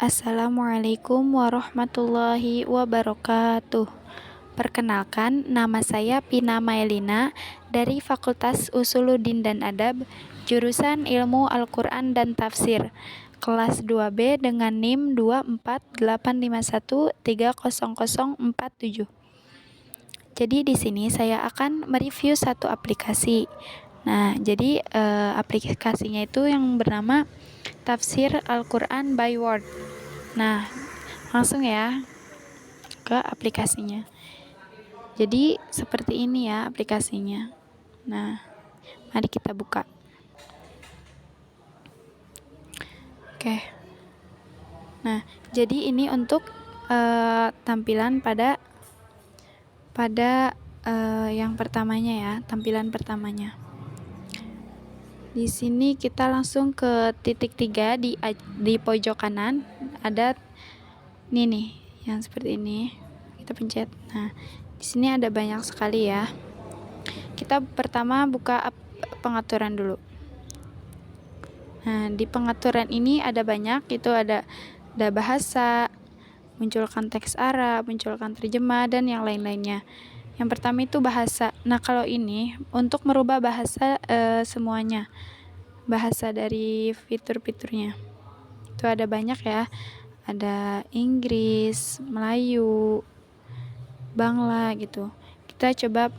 Assalamualaikum warahmatullahi wabarakatuh. Perkenalkan, nama saya Pina Maelina dari Fakultas Usuluddin dan Adab, jurusan Ilmu Al-Quran dan Tafsir, kelas 2B dengan NIM 24851300047. Jadi di sini saya akan mereview satu aplikasi. Nah, jadi aplikasinya itu yang bernama Tafsir Al-Quran by Word. Nah, langsung ya ke aplikasinya. Jadi seperti ini ya aplikasinya. Nah, mari kita buka. Oke. Nah, jadi ini untuk tampilan pada yang pertamanya ya, tampilan pertamanya. Di sini kita langsung ke titik 3 di pojok kanan, ada ini nih yang seperti ini. Kita pencet. Nah, di sini ada banyak sekali ya. Kita pertama buka pengaturan dulu. Nah, di pengaturan ini ada banyak, itu ada bahasa, munculkan teks Arab, munculkan terjemah, dan yang lain-lainnya. Yang pertama itu bahasa. Nah, kalau ini untuk merubah bahasa semuanya, bahasa dari fitur-fiturnya itu ada banyak ya, ada Inggris, Melayu, Bangla gitu. Kita coba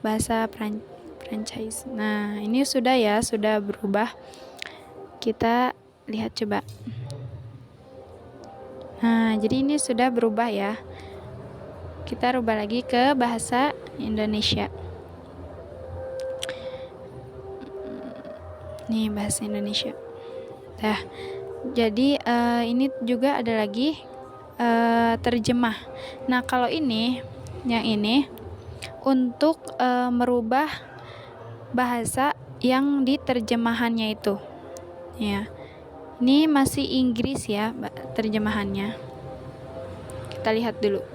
bahasa Prancis. Nah, ini sudah ya, sudah berubah. Kita lihat coba. Nah, jadi ini sudah berubah ya. Kita rubah lagi ke bahasa Indonesia. Nih bahasa Indonesia. Nah, jadi ini juga ada lagi terjemah. Nah, kalau ini, yang ini untuk merubah bahasa yang di terjemahannya itu. Ya. Ini masih Inggris ya terjemahannya. Kita lihat dulu.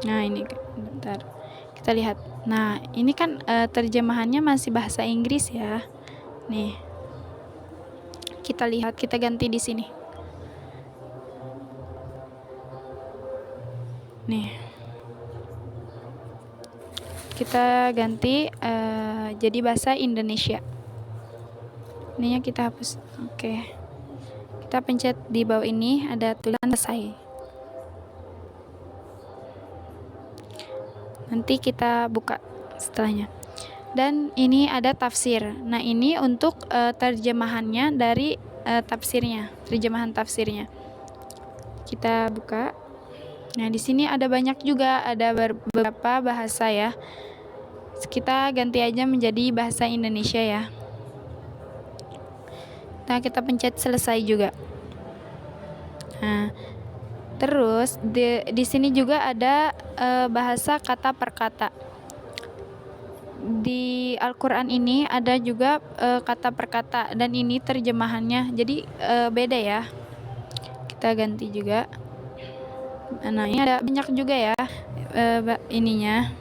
Nah, ini bentar. Kita lihat. Nah, ini kan terjemahannya masih bahasa Inggris ya. Nih. Kita lihat, kita ganti di sini. Nih. Kita ganti jadi bahasa Indonesia. Ininya kita hapus. Oke. Kita pencet di bawah ini ada tulisan selesai. Nanti kita buka setelahnya. Dan ini ada tafsir. Nah, ini untuk terjemahannya dari tafsirnya, terjemahan tafsirnya. Kita buka. Nah, di sini ada banyak juga, ada beberapa bahasa ya. Kita ganti aja menjadi bahasa Indonesia ya. Nah, kita pencet selesai juga. Nah, terus di sini juga ada bahasa kata per kata. Di Al-Quran ini ada juga kata per kata, dan ini terjemahannya, jadi beda ya. Kita ganti juga. Nah, ini ada banyak juga ya ininya,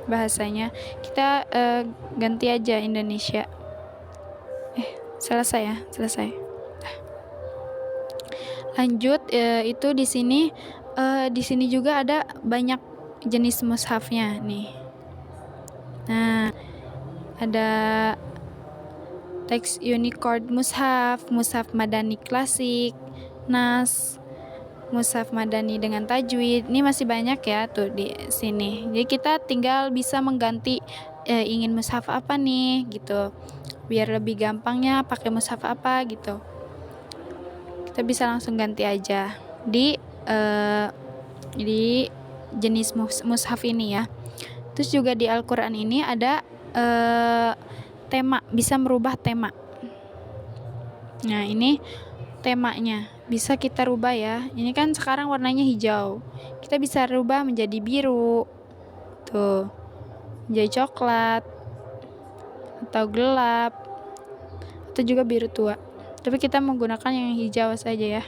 bahasanya. Kita ganti aja Indonesia. Selesai ya, selesai. Lanjut, itu di sini juga ada banyak jenis mushafnya nih. Nah, ada teks Unicode mushaf, mushaf madani klasik, nas, mushaf madani dengan tajwid. Ini masih banyak ya tuh di sini. Jadi kita tinggal bisa mengganti ingin mushaf apa nih gitu. Biar lebih gampangnya pakai mushaf apa gitu. Kita bisa langsung ganti aja di jenis mushaf ini ya. Terus juga di Al-Quran ini ada tema, bisa merubah tema. Nah, ini temanya bisa kita rubah ya. Ini kan sekarang warnanya hijau, kita bisa rubah menjadi biru tuh, menjadi coklat atau gelap, atau juga biru tua. Tapi kita menggunakan yang hijau saja ya.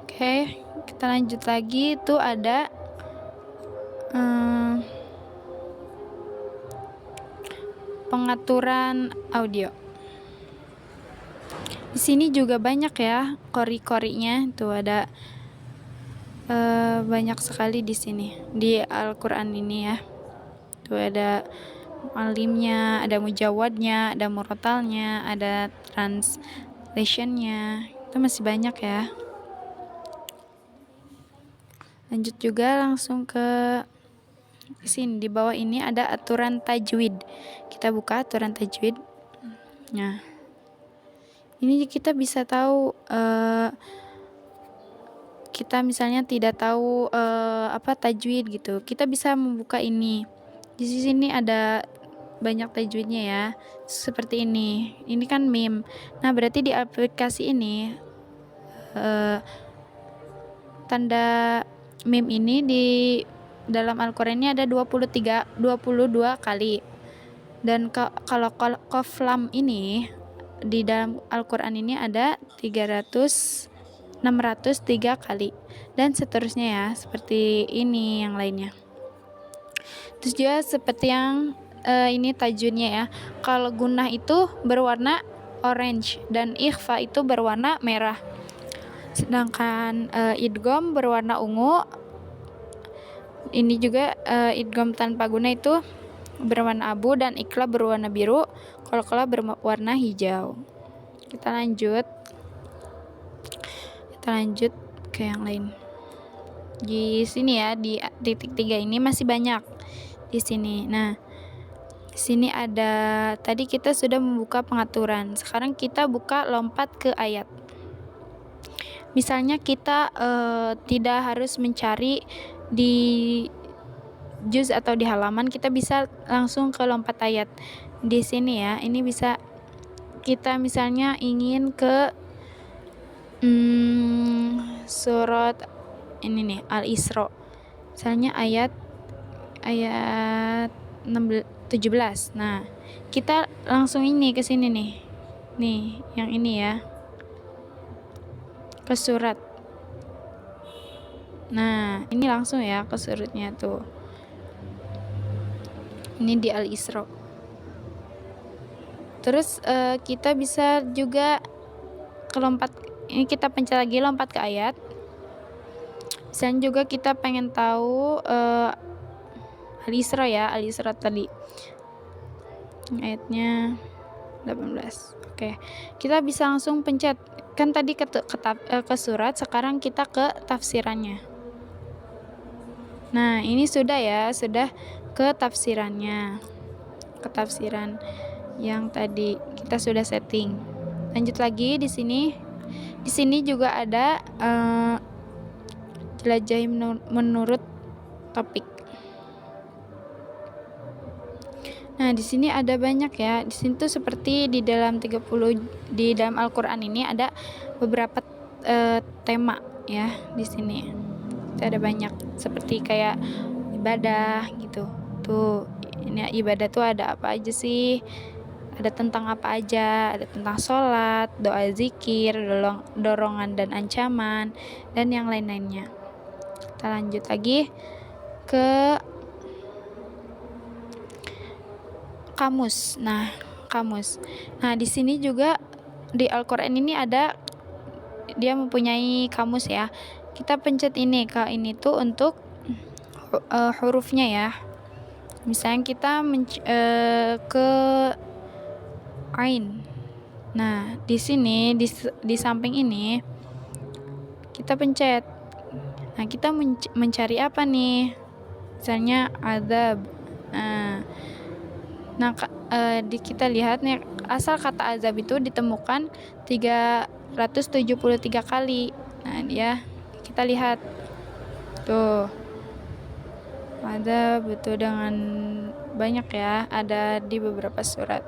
Oke, kita lanjut lagi. Itu ada pengaturan audio. Di sini juga banyak ya kori-korinya, tuh ada banyak sekali di sini di Al-Quran ini ya. Tuh ada alimnya, ada mujawadnya, ada murotalnya, ada translationnya, itu masih banyak ya. Lanjut juga langsung ke sini, di bawah ini ada aturan tajwid. Kita buka aturan tajwid. Nah, ini kita bisa tahu kita misalnya tidak tahu apa tajwid gitu, kita bisa membuka ini. Di sini ada banyak tajwidnya ya, seperti ini. Ini kan mim. Nah, berarti di aplikasi ini tanda mim ini di dalam Al-Quran ini ada 22 kali. Dan kalau qaf lam ini di dalam Al-Quran ini ada 603 kali, dan seterusnya ya, seperti ini yang lainnya. Terus juga seperti yang ini tajwidnya ya, kalau gunnah itu berwarna orange dan ikhfa itu berwarna merah, sedangkan idgham berwarna ungu. Ini juga idgham tanpa gunnah itu berwarna abu dan iqlab berwarna biru, qalqalah berwarna hijau. Kita lanjut ke yang lain. Di sini ya, di titik 3 ini masih banyak di sini. Nah, di sini ada, tadi kita sudah membuka pengaturan. Sekarang kita buka lompat ke ayat. Misalnya kita tidak harus mencari di juz atau di halaman, kita bisa langsung ke lompat ayat. Di sini ya, ini bisa kita misalnya ingin ke surat ini nih, Al-Isra. Misalnya ayat 17. Nah, kita langsung ini ke sini nih. Nih, yang ini ya. Ke surat. Nah, ini langsung ya ke suratnya tuh. Ini di Al-Isra. Terus kita bisa juga ini kita pencet lagi, lompat ke ayat. Misalnya juga kita pengen tahu Al-Isra ya, Al-Isra tadi ayatnya 18. Oke, kita bisa langsung pencet, kan tadi ke surat, sekarang kita ke tafsirannya. Nah, ini sudah ke tafsirannya, ke tafsiran yang tadi kita sudah setting. Lanjut lagi di sini. Di sini juga ada jelajahi menurut topik. Nah, di sini ada banyak ya. Di sini tuh seperti di dalam di dalam Al-Qur'an ini ada beberapa tema ya di sini. Itu ada banyak, seperti kayak ibadah gitu. Tuh, ini ibadah tuh ada apa aja sih? Ada tentang apa aja? Ada tentang sholat, doa, zikir, dorongan dan ancaman, dan yang lain-lainnya. Kita lanjut lagi ke kamus. Nah, kamus. Nah, di sini juga di Al-Qur'an ini dia mempunyai kamus ya. Kita pencet ini tuh untuk hurufnya ya. Misalnya kita ke ain. Nah, di sini di samping ini kita pencet. Nah, kita mencari apa nih? Misalnya azab. Nah, kita lihat nih, asal kata azab itu ditemukan 373 kali. Nah, kita lihat tuh, ada betul dengan banyak ya, ada di beberapa surat.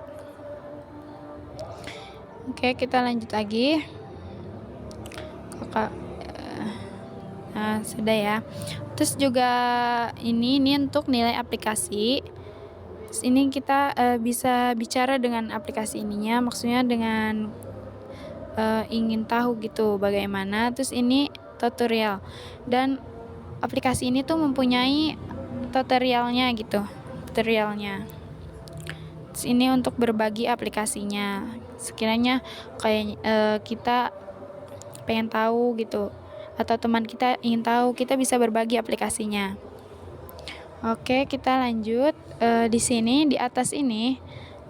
Oke, kita lanjut lagi. Nah, sudah ya. Terus juga ini untuk nilai aplikasi. Terus ini kita bisa bicara dengan aplikasi ininya, maksudnya dengan ingin tahu gitu bagaimana. Terus ini tutorial, dan aplikasi ini tuh mempunyai tutorialnya gitu, Ini untuk berbagi aplikasinya. Sekiranya kayak kita pengen tahu gitu, atau teman kita ingin tahu, kita bisa berbagi aplikasinya. Oke, kita lanjut. Di sini di atas ini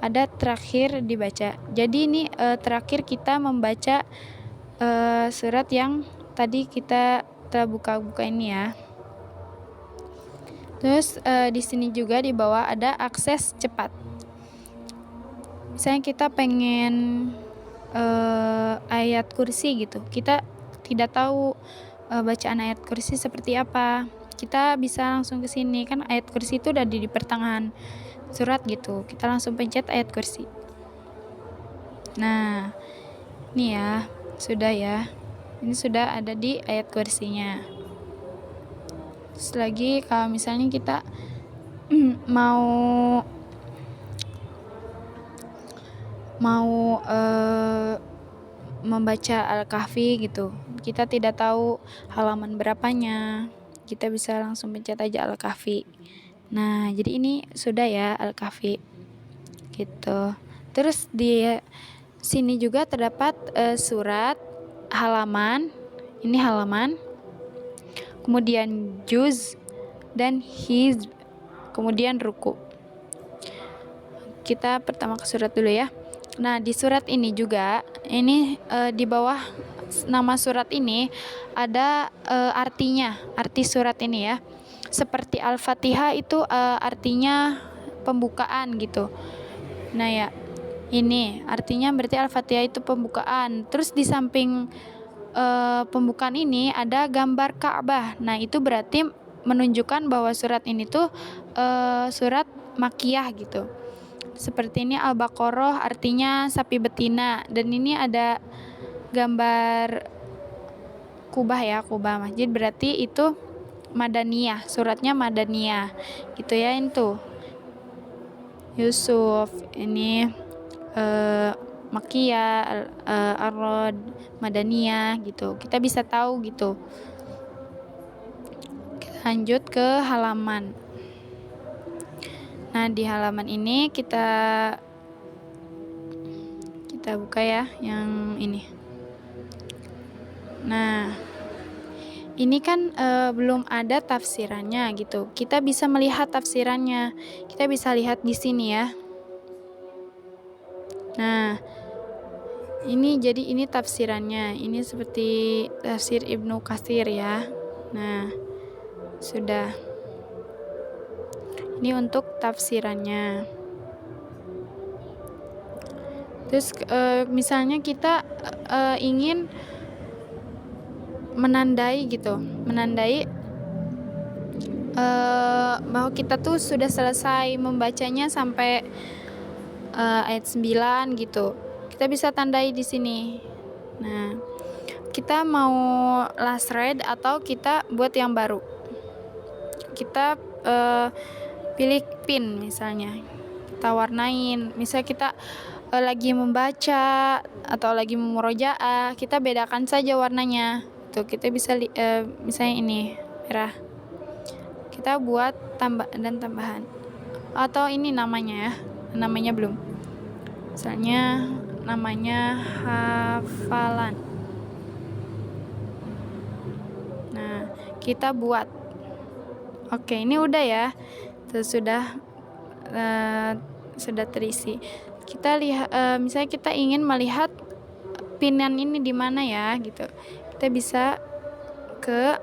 ada terakhir dibaca. Jadi ini terakhir kita membaca surat yang tadi kita telah buka-buka ini ya. Terus di sini juga di bawah ada akses cepat. Misalnya kita pengen ayat kursi gitu, kita tidak tahu bacaan ayat kursi seperti apa, kita bisa langsung ke sini, kan ayat kursi itu udah di pertengahan surat gitu, kita langsung pencet ayat kursi. Nah, ini ya, sudah ya, ini sudah ada di ayat kursinya. Terus lagi kalau misalnya kita mau membaca Al-Kahfi gitu, kita tidak tahu halaman berapanya, kita bisa langsung pencet aja Al-Kahfi. Nah, jadi ini sudah ya Al-Kahfi gitu. Terus di sini juga terdapat surat, halaman, ini halaman, kemudian juz dan hizb, kemudian ruku. Kita pertama ke surat dulu ya. Nah, di surat ini juga, ini di bawah nama surat ini ada artinya, arti surat ini ya. Seperti Al-Fatihah itu artinya pembukaan gitu. Nah ya, ini artinya berarti Al-Fatihah itu pembukaan. Terus di samping pembukaan ini ada gambar Ka'bah. Nah, itu berarti menunjukkan bahwa surat ini tuh surat Makkiyah gitu. Seperti ini Al-Baqarah artinya sapi betina, dan ini ada gambar Kubah ya, Kubah masjid, berarti itu Madaniyah, suratnya Madaniyah gitu ya. Itu Yusuf, ini Makkiyah, Ar-Rod, Madaniyah gitu, kita bisa tahu gitu. Kita lanjut ke halaman. Nah, di halaman ini kita buka ya yang ini. Nah, ini kan belum ada tafsirannya gitu. Kita bisa melihat tafsirannya. Kita bisa lihat di sini ya. Nah, ini jadi ini tafsirannya. Ini seperti tafsir Ibnu Katsir ya. Nah, sudah. Ini untuk tafsirannya. Terus misalnya kita ingin menandai gitu, menandai bahwa kita tuh sudah selesai membacanya sampai ayat 9 gitu. Kita bisa tandai di sini. Nah, kita mau last read atau kita buat yang baru. Kita pilih pin misalnya. Kita warnain. Misalnya kita lagi membaca atau lagi memurojaah, kita bedakan saja warnanya. Tuh, kita bisa misalnya ini merah. Kita buat tambah dan tambahan. Atau ini namanya ya. Namanya belum. Misalnya namanya hafalan. Nah, kita buat. Oke, ini udah ya. Tuh, sudah terisi. Kita lihat misalnya kita ingin melihat pinan ini di mana ya gitu. Kita bisa ke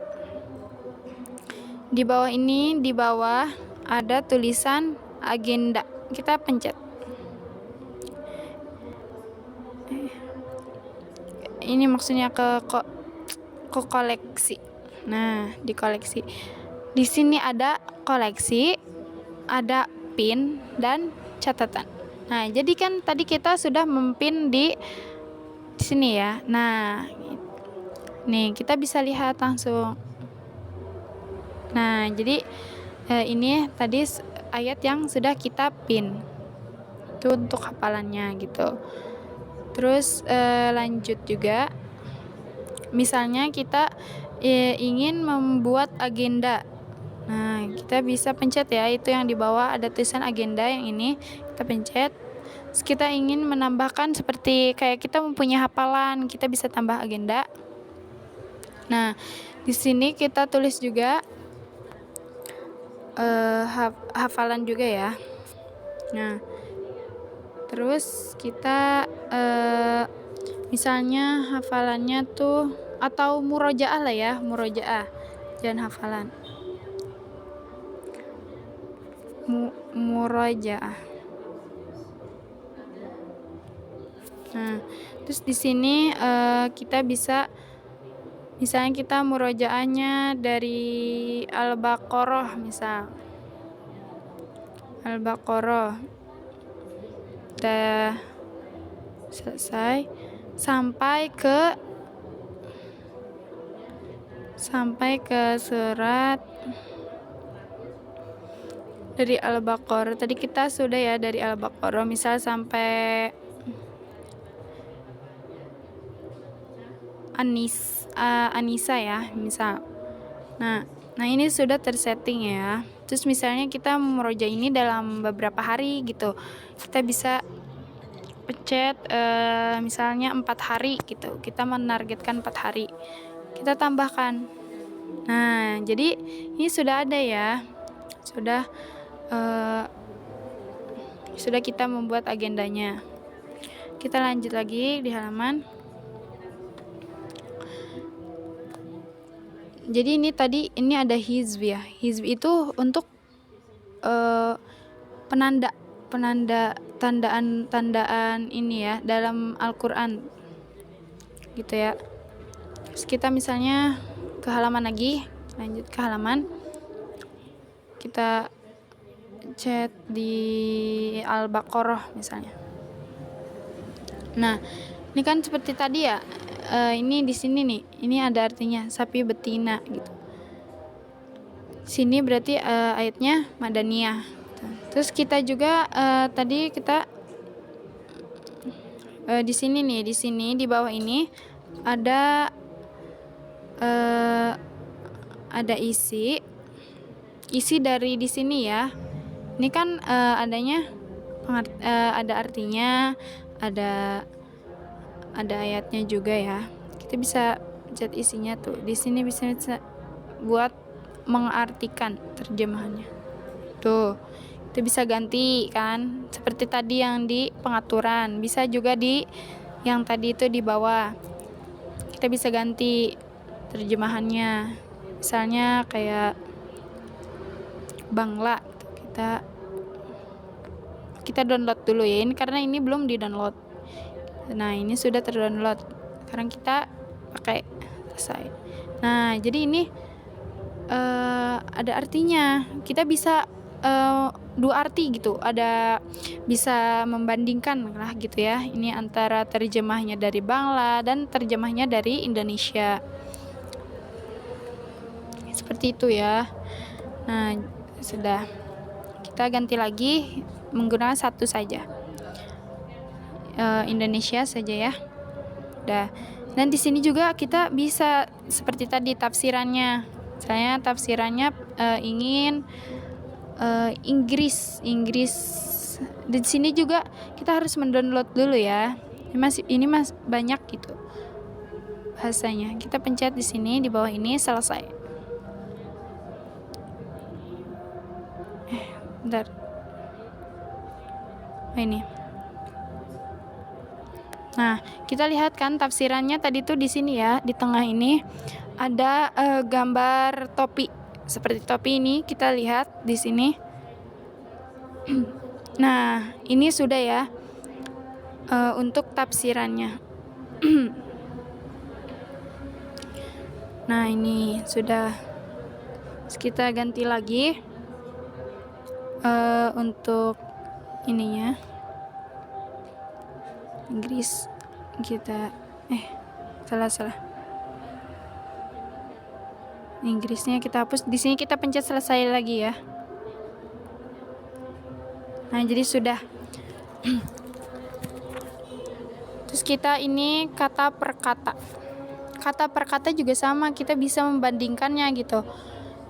di bawah ini, di bawah ada tulisan agenda. Kita pencet. Ini maksudnya ke koleksi. Nah, di koleksi. Di sini ada koleksi, ada pin dan catatan. Nah, jadi kan tadi kita sudah mempin di sini ya. Nah, nih kita bisa lihat langsung. Nah, jadi ini tadi ayat yang sudah kita pin. Itu untuk hafalannya gitu. Terus lanjut juga. Misalnya kita ingin membuat agenda. Nah, kita bisa pencet ya, itu yang di bawah ada tulisan agenda yang ini, kita pencet. Terus kita ingin menambahkan seperti kayak kita mempunyai hafalan, kita bisa tambah agenda. Nah, di sini kita tulis juga hafalan juga ya. Nah, terus kita misalnya hafalannya tuh atau murojaah lah ya, murojaah, jangan hafalan. Murojaah. Nah, terus di sini kita bisa misalnya kita murojaahnya dari Al-Baqarah misal. Al-Baqarah. Udah selesai sampai ke surat dari Al-Baqarah. Tadi kita sudah ya dari Al-Baqarah misal sampai Anisa ya misal. Nah ini sudah tersetting ya. Terus misalnya kita meroja ini dalam beberapa hari gitu, kita bisa pencet misalnya 4 hari gitu, kita menargetkan 4 hari, kita tambahkan. Nah jadi ini sudah ada ya, sudah kita membuat agendanya. Kita lanjut lagi di halaman. Jadi ini ada hizb ya. Hizb itu untuk tandaan ini ya dalam Al-Qur'an gitu ya. Terus kita misalnya ke halaman lagi, lanjut ke halaman, kita chat di Al-Baqarah misalnya. Nah ini kan seperti tadi ya, ini di sini nih, ini ada artinya sapi betina gitu. Sini berarti ayatnya madaniyah. Terus kita juga tadi kita di sini nih, di bawah ini ada isi dari di sini ya. Ini kan adanya ada artinya, ada ayatnya juga ya. Kita bisa chat isinya tuh. Di sini bisa buat mengartikan terjemahannya. Tuh, kita bisa ganti kan, seperti tadi yang di pengaturan. Bisa juga di yang tadi itu di bawah. Kita bisa ganti terjemahannya. Misalnya kayak Bangla, kita download dulu ya. Ini karena ini belum di-download. Nah, ini sudah terdownload. Sekarang kita pakai selesai. Nah, jadi ini ada artinya. Kita bisa dua arti gitu. Ada bisa membandingkan lah gitu ya. Ini antara terjemahnya dari Bangla dan terjemahnya dari Indonesia. Seperti itu ya. Nah, sudah. Kita ganti lagi menggunakan satu saja. Indonesia saja ya. Udah. Dan di sini juga kita bisa seperti tadi tafsirannya. Saya tafsirannya ingin Inggris. Di sini juga kita harus mendownload dulu ya. Ini banyak gitu bahasanya. Kita pencet di sini di bawah ini selesai. Bentar. Ini. Nah, kita lihat kan tafsirannya tadi tuh di sini ya, di tengah ini ada gambar topi. Seperti topi ini kita lihat di sini. Nah, ini sudah ya untuk tafsirannya. Nah, ini sudah. Terus kita ganti lagi untuk ininya Inggris. Kita salah. Inggrisnya kita hapus. Di sini kita pencet selesai lagi ya. Nah, jadi sudah. Terus kita ini kata per kata. Kata per kata juga sama, kita bisa membandingkannya gitu.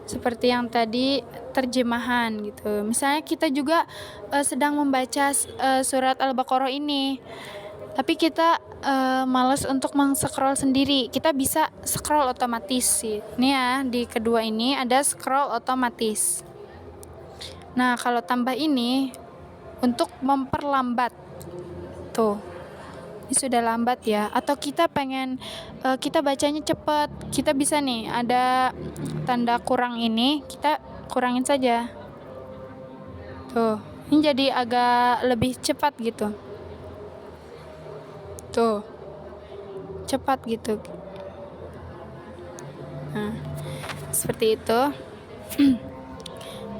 seperti yang tadi terjemahan gitu. Misalnya kita juga sedang membaca surat Al-Baqarah ini, tapi kita malas untuk scroll sendiri. Kita bisa scroll otomatis sih. Ini ya, di kedua ini ada scroll otomatis. Nah, kalau tambah ini untuk memperlambat. Tuh. Ini sudah lambat ya, atau kita pengen kita bacanya cepat, kita bisa nih ada tanda kurang ini, kita kurangin saja. Tuh, ini jadi agak lebih cepat gitu. Tuh, cepat gitu. Nah, seperti itu.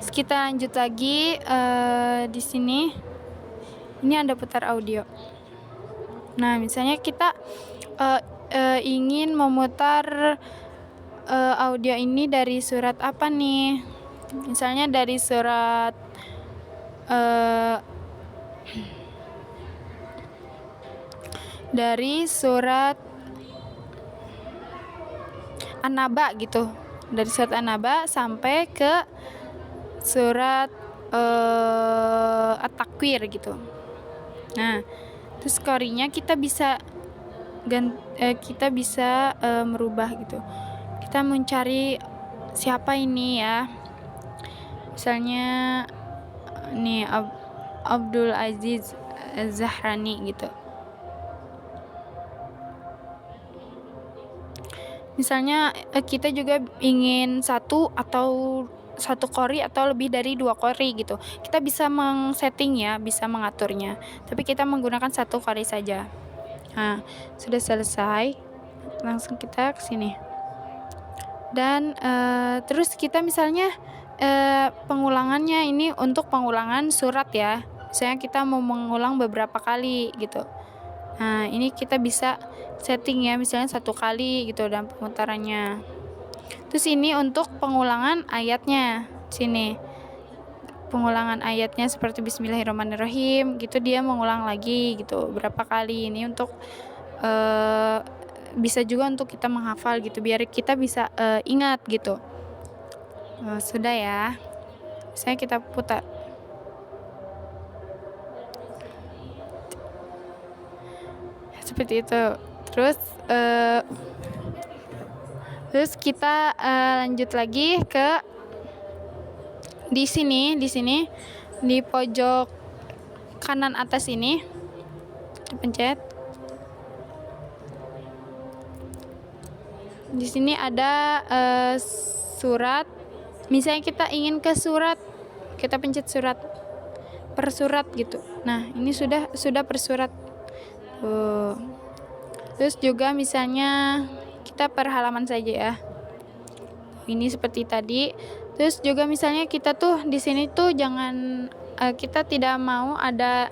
Terus kita lanjut lagi di sini. Ini ada putar audio. Nah, misalnya kita ingin memutar audio ini dari surat apa nih? Misalnya dari surat An-Naba gitu. Dari surat An-Naba sampai ke surat At-Takwir gitu. Nah, terus qori'nya kita bisa merubah gitu. Kita mencari siapa ini ya. Misalnya nih Abdul Aziz Zahrani gitu. Misalnya kita juga ingin satu qori atau lebih dari 2 qori gitu. Kita bisa mengsetting ya, bisa mengaturnya. Tapi kita menggunakan 1 qori saja. Nah, sudah selesai. Langsung kita ke sini. Dan terus kita misalnya pengulangannya ini untuk pengulangan surat ya. Misalnya kita mau mengulang beberapa kali gitu. Nah, ini kita bisa setting ya, misalnya 1 kali gitu dalam pemutarannya. Terus ini untuk pengulangan ayatnya. Sini. Pengulangan ayatnya seperti Bismillahirrahmanirrahim gitu, dia mengulang lagi gitu berapa kali. Ini untuk bisa juga untuk kita menghafal gitu, biar kita bisa ingat gitu. Sudah ya. Misalnya kita putar. Seperti itu. Terus kita lanjut lagi ke di sini di pojok kanan atas ini, pencet. Di sini ada surat. Misalnya kita ingin ke surat, kita pencet surat per surat gitu. Nah, ini sudah per surat. Terus juga misalnya kita per halaman saja ya. Ini seperti tadi. Terus juga misalnya kita tuh di sini tuh jangan kita tidak mau ada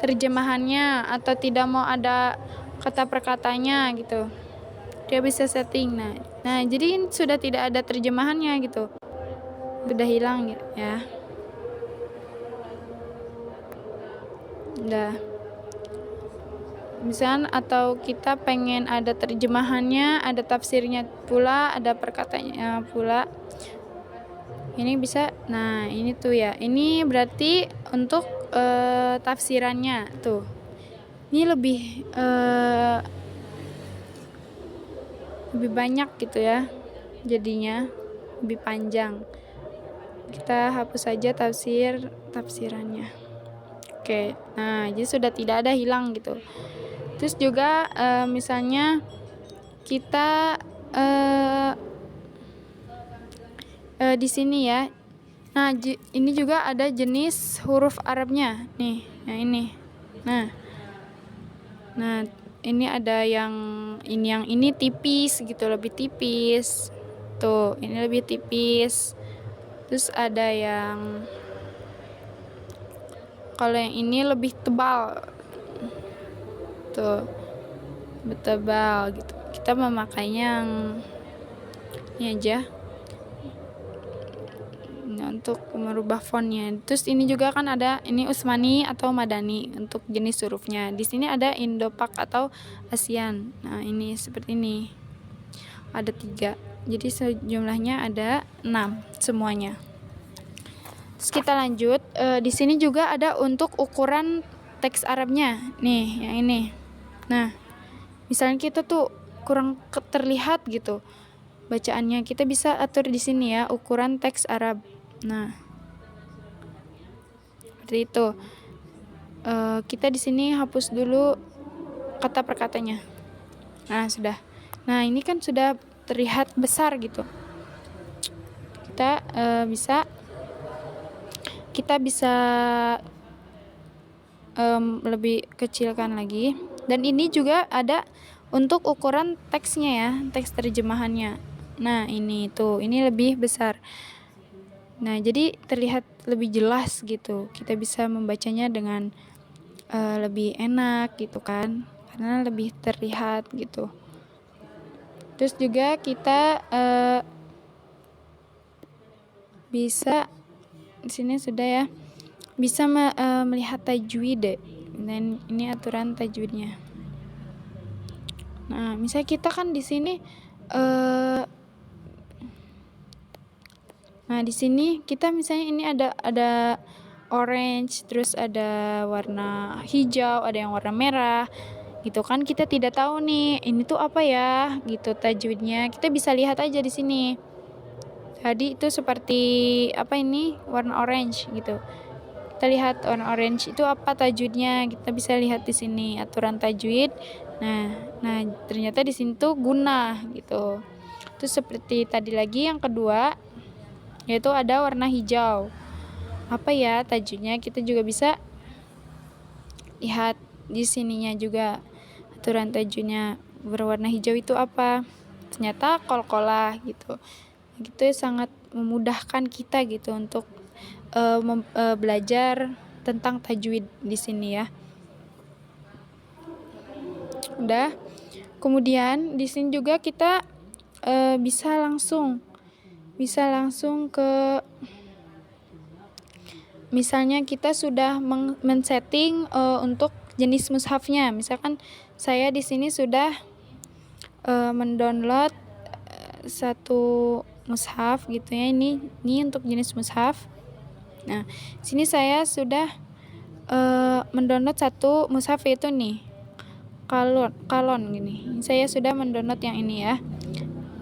terjemahannya atau tidak mau ada kata per katanya gitu. Dia bisa setting. Nah, jadi sudah tidak ada terjemahannya gitu. Sudah hilang ya. Udah. Misalnya atau kita pengen ada terjemahannya, ada tafsirnya pula, ada perkataannya pula. Ini bisa. Nah, ini tuh ya. Ini berarti untuk tafsirannya tuh. Ini lebih banyak gitu ya. Jadinya lebih panjang. Kita hapus saja tafsirannya. Oke. Nah, jadi sudah tidak ada hilang gitu. Terus juga misalnya kita di sini ya. Nah, ini juga ada jenis huruf Arabnya nih. Nah, ini. Nah, ini ada yang ini tipis gitu, lebih tipis. Tuh, ini lebih tipis. Terus ada yang kalau yang ini lebih tebal. Tuh, tebal gitu. Kita memakainya yang ini aja. Untuk merubah fontnya. Terus ini juga kan ada ini Usmani atau Madani untuk jenis hurufnya. Di sini ada Indo-Pak atau ASEAN. Nah, ini seperti ini. ada 3. Jadi sejumlahnya ada 6 semuanya. Terus kita lanjut, di sini juga ada untuk ukuran teks Arabnya. Nih, yang ini. Nah, misalnya kita tuh kurang terlihat gitu bacaannya, kita bisa atur di sini ya, ukuran teks Arab. Nah, seperti itu. Kita di sini hapus dulu kata per katanya. Nah, sudah. Nah, ini kan sudah terlihat besar gitu. Kita bisa lebih kecilkan lagi. Dan ini juga ada untuk ukuran teksnya ya, teks terjemahannya. Nah, ini lebih besar. Nah, jadi terlihat lebih jelas gitu. Kita bisa membacanya dengan lebih enak gitu kan, karena lebih terlihat gitu. Terus juga kita bisa di sini sudah ya, bisa melihat tajwid. Dan ini aturan tajwidnya. Nah, misalnya kita kan di sini nah, di sini kita misalnya ini ada orange, terus ada warna hijau, ada yang warna merah. Gitu kan, kita tidak tahu nih ini tuh apa ya gitu tajwidnya. Kita bisa lihat aja di sini. Tadi itu seperti apa, ini warna orange gitu. Kita lihat warna orange itu apa tajwidnya. Kita bisa lihat di sini aturan tajwid. Nah ternyata di sini tuh gunah gitu. Terus seperti tadi lagi yang kedua, yaitu ada warna hijau. Apa ya tajwidnya, kita juga bisa lihat di sininya juga aturan tajwidnya. Berwarna hijau itu apa? Ternyata qalqalah gitu. Gitu sangat memudahkan kita gitu untuk belajar tentang tajwid di sini ya. Udah. Kemudian di sini juga kita bisa langsung ke, misalnya kita sudah men-setting untuk jenis mushafnya. Misalkan saya di sini sudah mendownload satu mushaf gitu ya. Ini untuk jenis mushaf. Nah, sini saya sudah mendownload satu mushaf, yaitu nih kalon gini. Saya sudah mendownload yang ini ya.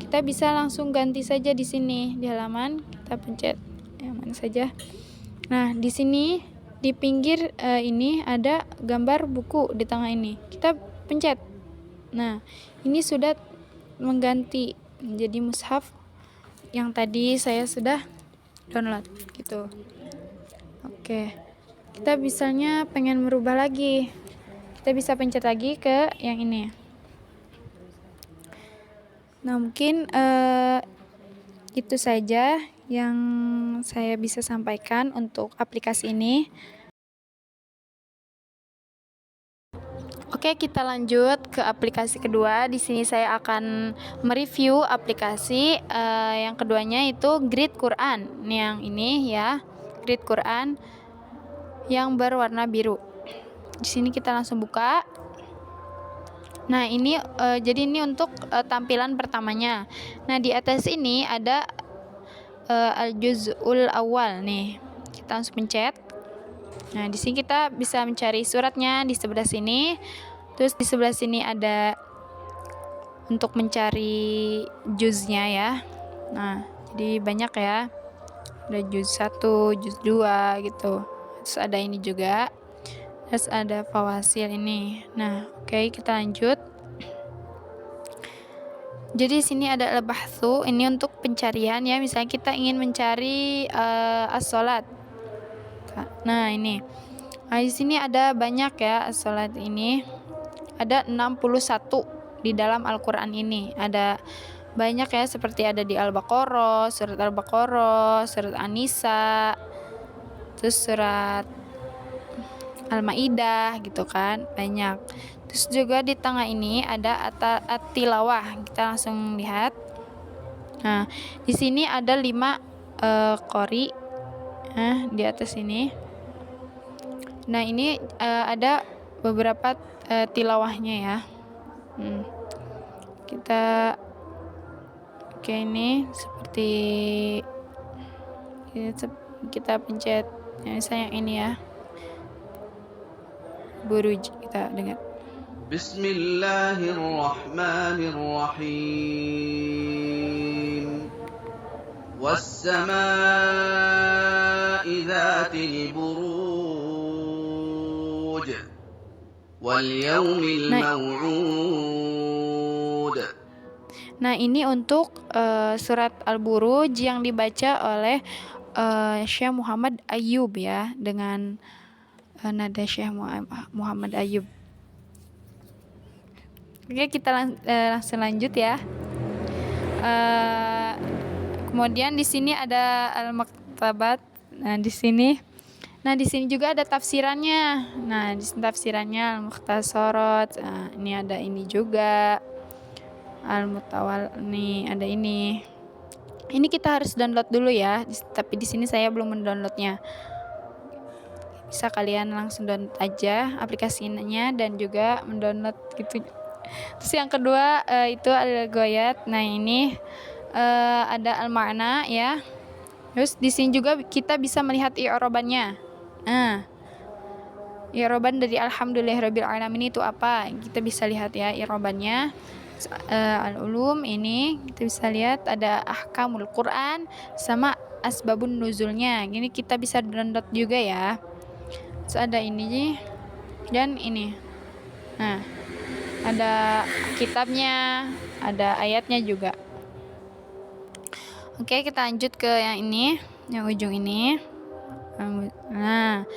Kita bisa langsung ganti saja di sini di halaman, kita pencet yang mana saja. Nah, di sini di pinggir ini ada gambar buku di tengah ini. Kita pencet. Nah, ini sudah mengganti menjadi mushaf yang tadi saya sudah download gitu. Oke. Kita misalnya pengen merubah lagi. Kita bisa pencet lagi ke yang ini. Nah, mungkin itu saja yang saya bisa sampaikan untuk aplikasi ini. Oke, kita lanjut ke aplikasi kedua. Di sini saya akan mereview aplikasi yang keduanya, itu Grid Quran. Yang ini ya, Grid Quran yang berwarna biru. Di sini kita langsung buka. Nah, ini jadi ini untuk tampilan pertamanya. Nah, di atas ini ada al-juz'ul awal nih. Kita langsung pencet. Nah, di sini kita bisa mencari suratnya di sebelah sini. Terus di sebelah sini ada untuk mencari juznya ya. Nah, jadi banyak ya. Ada juz 1, juz 2 gitu. Terus ada ini juga. Terus ada fawasil ini. Nah, oke, kita lanjut. Jadi sini ada al-bahthu, ini untuk pencarian ya. Misalnya kita ingin mencari as-salat. Nah, ini. Nah, di sini ada banyak ya as-salat ini. Ada 61 di dalam Al-Qur'an ini. Ada banyak ya, seperti ada di Al-Baqarah, surat Al-Baqarah, surat An-Nisa, terus surat Al-Maidah gitu kan, banyak. Terus juga di tengah ini ada at-tilawah. Kita langsung lihat. Nah, di sini ada 5 qori. Nah, di atas ini. Nah, ini ada beberapa tilawahnya ya. Kita Oke, ini seperti kita pencet misalnya ini ya, buruj, kita dengar. Bismillahirrahmanirrahim. Wassama'i dhatil buruj wal yawmil maw'ud. Nah, ini untuk surat Al-Buruj yang dibaca oleh Syekh Muhammad Ayyub ya, dengan nada Syekh Muhammad Ayyub. Oke, kita langsung lanjut ya. Kemudian di sini ada Al-Maktabat. Nah, di sini juga ada tafsirannya. Nah, di sini tafsirannya Al-Mukhtasarat. Nah, ini ada ini juga. Al-Mutawal, nih ada ini. Ini kita harus download dulu ya. Tapi di sini saya belum mendownloadnya. Bisa kalian langsung download aja aplikasinya dan juga mendownload gitu. Terus yang kedua itu ada Goyat. Nah, ini ada al-ma'na ya. Terus di sini juga kita bisa melihat i'robannya. Nah, i'roban dari alhamdulillahirabbil alamin itu apa? Kita bisa lihat ya i'robannya. Al-ulum ini kita bisa lihat ada ahkamul Quran sama asbabun nuzulnya. Ini kita bisa download juga ya. Terus ada ini dan ini. Nah, ada kitabnya, ada ayatnya juga. Oke, kita lanjut ke yang ini, yang ujung ini. Nah,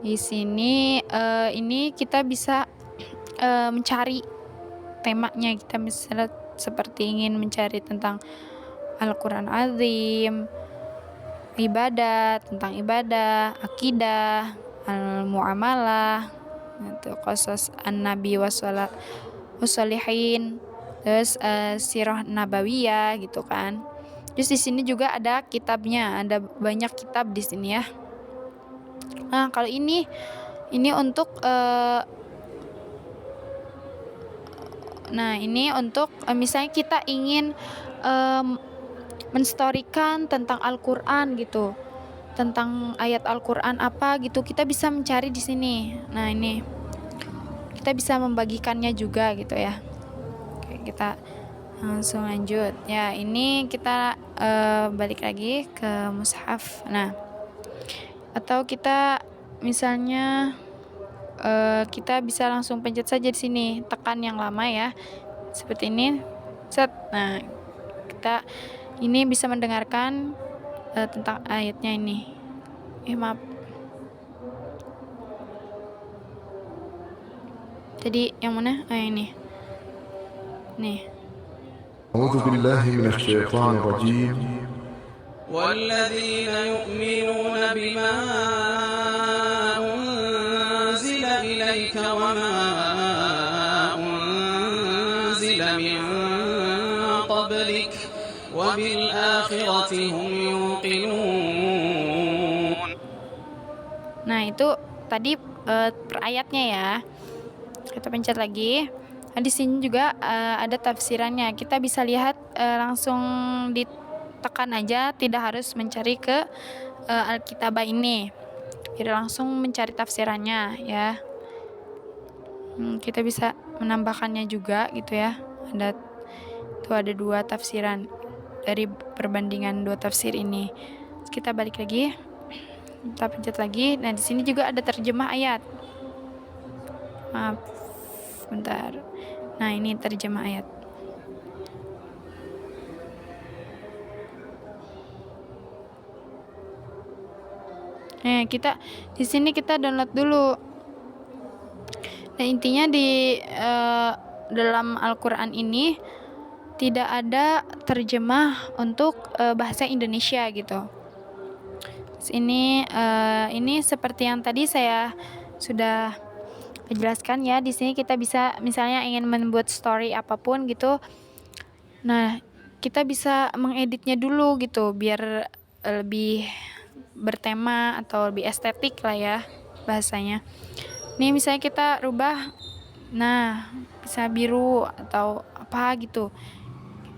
di sini ini kita bisa mencari temanya. Kita misalnya seperti ingin mencari tentang Al-Quran Azim, tentang ibadah, akidah, al-muamalah, itu qasas an-nabi wassalihin, terus sirah nabawiyah gitu kan. Terus di sini juga ada kitabnya, ada banyak kitab di sini ya. Nah, kalau ini untuk misalnya kita ingin menstorikan tentang Al-Quran gitu, tentang ayat Al-Quran apa gitu, kita bisa mencari di sini. Nah, ini kita bisa membagikannya juga gitu ya. Oke, kita langsung lanjut ya. Ini kita balik lagi ke mushaf. Nah, atau kita misalnya kita bisa langsung pencet saja di sini, tekan yang lama ya, seperti ini, set. Nah, kita ini bisa mendengarkan tentang ayatnya ini. Maaf. Jadi yang mana? Ini. Nih. A'udzu billahi minasy syaithanir rajim. Walladzina yu'minuna bima unzila ilaika wa ma unzila min qablik wa bil akhirati hum yuqinun. Nah, itu tadi per ayatnya ya. Kita pencet lagi. Nah, di sini juga ada tafsirannya. Kita bisa lihat langsung ditekan aja, tidak harus mencari ke Alkitabah ini. Jadi langsung mencari tafsirannya ya. Kita bisa menambahkannya juga gitu ya. Ada dua tafsiran dari perbandingan dua tafsir ini. Terus kita balik lagi. Kita pencet lagi. Nah, di sini juga ada terjemah ayat. Maaf, bentar. Nah, ini terjemah ayat. Nah, kita di sini kita download dulu. Nah, intinya di dalam Al-Quran ini tidak ada terjemah untuk bahasa Indonesia gitu. Terus ini seperti yang tadi saya sudah jelaskan ya. Di sini kita bisa misalnya ingin membuat story apapun gitu. Nah, kita bisa mengeditnya dulu gitu biar lebih bertema atau lebih estetik lah ya bahasanya. Nih misalnya kita rubah, nah bisa biru atau apa gitu.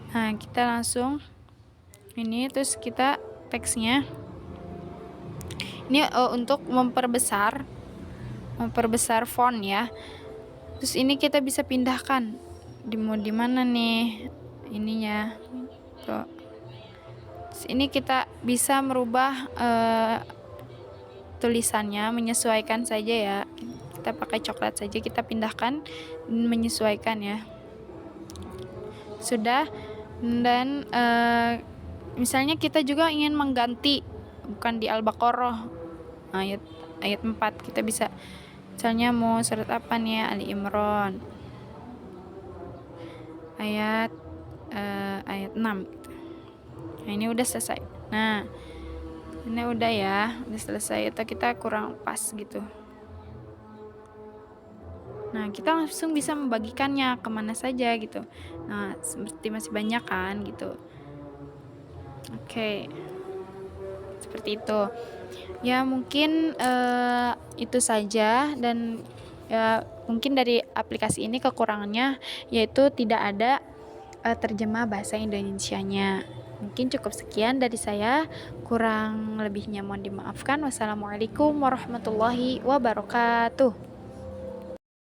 Nah, kita langsung ini, terus kita teksnya ini untuk memperbesar font ya. Terus ini kita bisa pindahkan di mana nih ininya tuh. Terus ini kita bisa merubah tulisannya, menyesuaikan saja ya. Kita pakai coklat saja, kita pindahkan, menyesuaikan ya. Sudah. Dan misalnya kita juga ingin mengganti, bukan di Al-Baqarah ayat 4, kita bisa misalnya mau surat apa nih ya, Ali Imran ayat 6 gitu. Nah, ini udah selesai. Nah, ini udah ya, udah selesai, atau kita kurang pas gitu. Nah, kita langsung bisa membagikannya kemana saja gitu. Nah, seperti masih banyak kan gitu. Oke, seperti itu ya. Mungkin itu saja. Dan ya, mungkin dari aplikasi ini kekurangannya yaitu tidak ada terjemah bahasa Indonesianya. Mungkin cukup sekian dari saya, kurang lebihnya mohon dimaafkan. Wassalamualaikum warahmatullahi wabarakatuh.